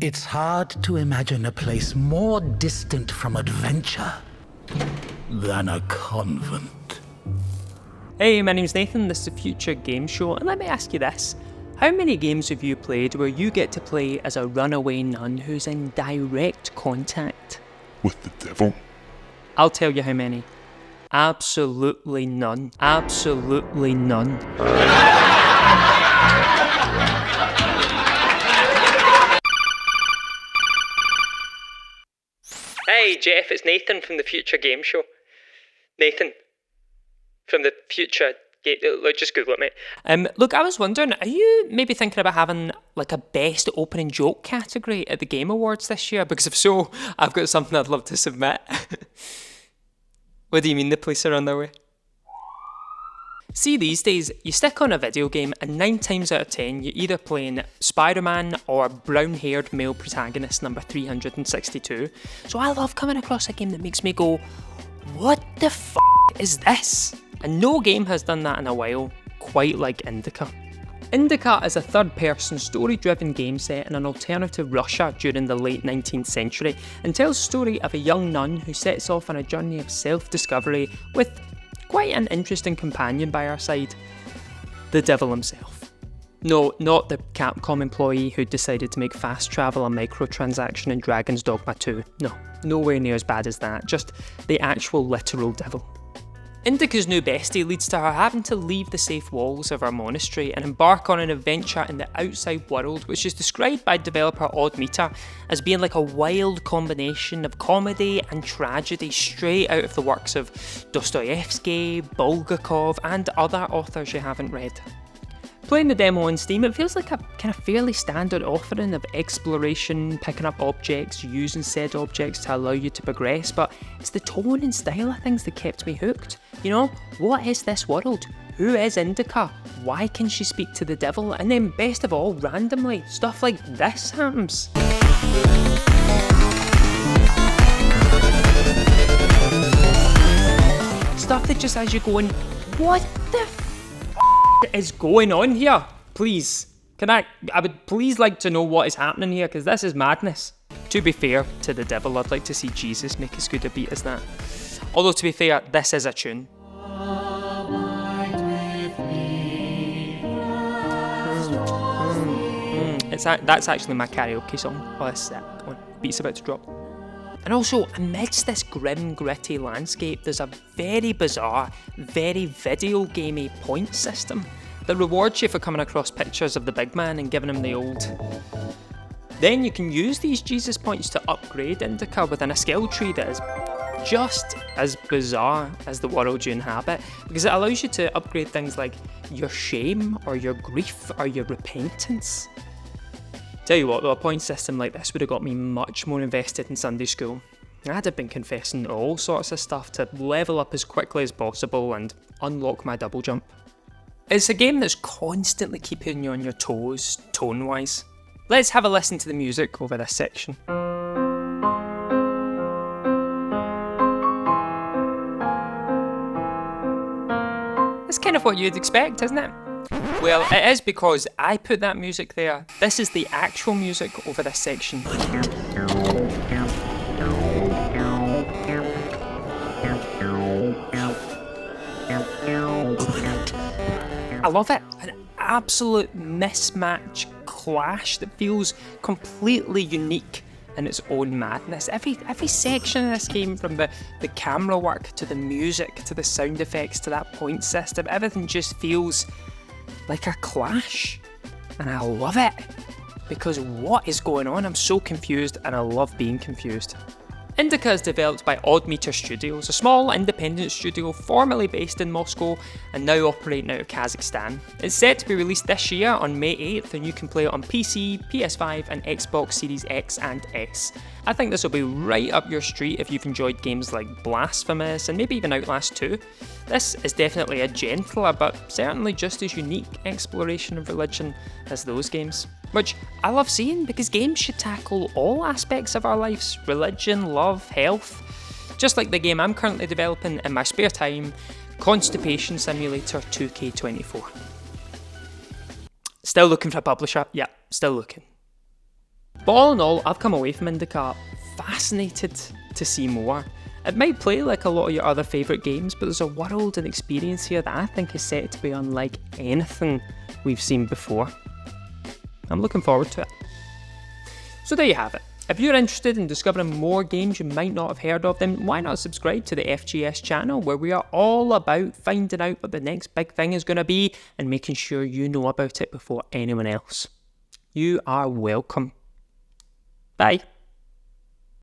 It's hard to imagine a place more distant from adventure than a convent. Hey, my name's Nathan, this is the Future Game Show, and let me ask you this. How many games have you played where you get to play as a runaway nun who's in direct contact with the devil? I'll tell you how many. Absolutely none. Absolutely none. Hey Jeff, it's Nathan from the Future Game Show. Nathan from the Future Game... Look, just Google it, mate. Look, I was wondering, are you maybe thinking about having like a best opening joke category at the Game Awards this year? Because if so, I've got something I'd love to submit. What do you mean the police are on their way? See, these days, you stick on a video game and 9 times out of 10 you're either playing Spider-Man or brown-haired male protagonist number 362. So I love coming across a game that makes me go, what the f*** is this? And no game has done that in a while, quite like Indika. Indika is a third-person, story-driven game set in an alternative Russia during the late 19th century and tells the story of a young nun who sets off on a journey of self-discovery with quite an interesting companion by her side. The devil himself. No, not the Capcom employee who decided to make fast travel a microtransaction in Dragon's Dogma 2. No, nowhere near as bad as that, just the actual literal devil. Indika's new bestie leads to her having to leave the safe walls of her monastery and embark on an adventure in the outside world, which is described by developer Odd Meter as being like a wild combination of comedy and tragedy straight out of the works of Dostoevsky, Bulgakov and other authors you haven't read. Playing the demo on Steam, it feels like a kind of fairly standard offering of exploration, picking up objects, using said objects to allow you to progress, but it's the tone and style of things that kept me hooked. You know, what is this world? Who is Indika? Why can she speak to the devil? And then best of all, randomly, stuff like this happens. Stuff that just has you going, what the is going on here? Please, I would please like to know what is happening here, because this is madness. To be fair to the devil, I'd like to see Jesus make as good a beat as that. Although to be fair, this is a tune. That's actually my karaoke song. Oh, this is it. Come on, beat's about to drop. And also, amidst this grim, gritty landscape, there's a very bizarre, very video gamey point system that rewards you for coming across pictures of the big man and giving him the old. Then you can use these Jesus points to upgrade Indika within a skill tree that is just as bizarre as the world you inhabit, because it allows you to upgrade things like your shame, or your grief, or your repentance. Tell you what though, a point system like this would have got me much more invested in Sunday school. I'd have been confessing all sorts of stuff to level up as quickly as possible and unlock my double jump. It's a game that's constantly keeping you on your toes, tone-wise. Let's have a listen to the music over this section. That's kind of what you'd expect, isn't it? Well, it is because I put that music there. This is the actual music over this section. I love it. An absolute mismatch clash that feels completely unique in its own madness. Every section of this game, from the camera work to the music to the sound effects to that point system, everything just feels like a clash, and I love it, because what is going on? I'm so confused, and I love being confused. Indika is developed by Odd Meter Studios, a small independent studio formerly based in Moscow and now operating out of Kazakhstan. It's set to be released this year on May 8th, and you can play it on PC, PS5 and Xbox Series X and S. I think this will be right up your street if you've enjoyed games like Blasphemous and maybe even Outlast 2. This is definitely a gentler but certainly just as unique exploration of religion as those games. Which I love seeing, because games should tackle all aspects of our lives: religion, love, health. Just like the game I'm currently developing in my spare time, Constipation Simulator 2K24. Still looking for a publisher? Yeah, still looking. But all in all, I've come away from Indika fascinated to see more. It might play like a lot of your other favourite games, but there's a world and experience here that I think is set to be unlike anything we've seen before. I'm looking forward to it. So there you have it. If you're interested in discovering more games you might not have heard of, then why not subscribe to the FGS channel, where we are all about finding out what the next big thing is going to be and making sure you know about it before anyone else. You are welcome. Bye.